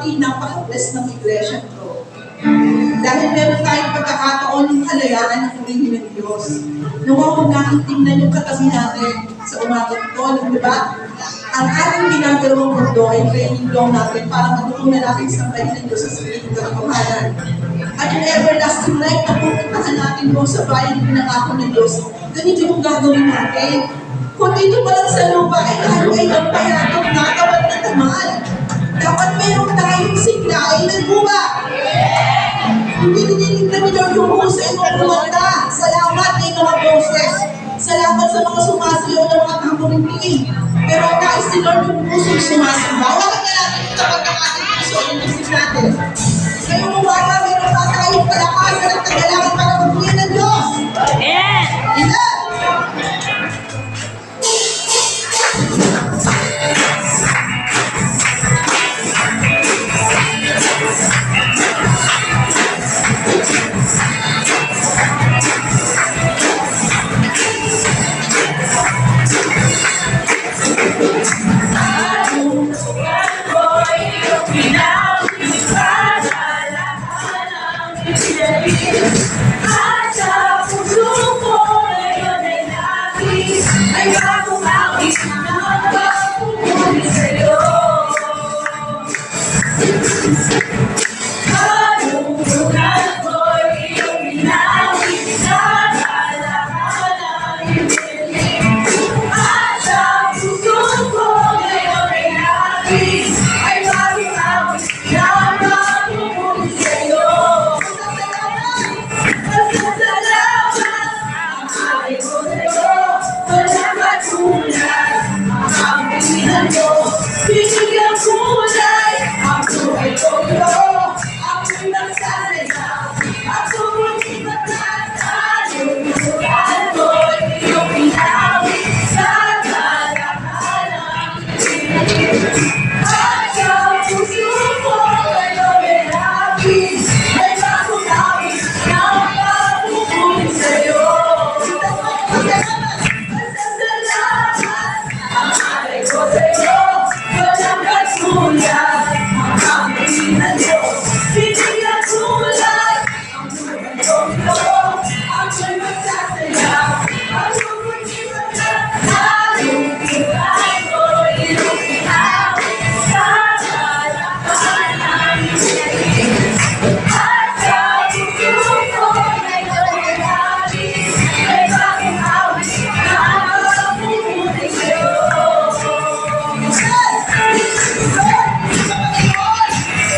actually napaka-bless ng iglesia ko. Dahil meron tayong pagkakataon ng kalayaan ng purihin ng Diyos. Nawawag tingnan yung katabi natin sa umaga ito, di ba? Ang ating ginagawang mundo ay training long natin para matutunan natin sa kayo ng Diyos sa sarili ng katotohanan. At yung everlasting life na pupuntahan natin mo sa bayan ng pinangako ng Diyos, ganito yung gagawin natin. Kung dito pa lang sa lupa ay lalo ay nagpayatot na tawad na tamaan. Dapat meron tayong sigla ay nagbuba. Hindi ninilignan nyo yung husay mo kumanda. Salamat na mga boses. Salamat sa mga sumasayaw ng mga tamburin. Pero ang nais ni Lord yung pusong sumasamba. Huwag na natin ito kapag ang ating puso yung isip natin. Ngayong umaga, meron pa tayong kalakasan at kagalangan para magpuyan ng Diyos. Amen! Amen! Yeah.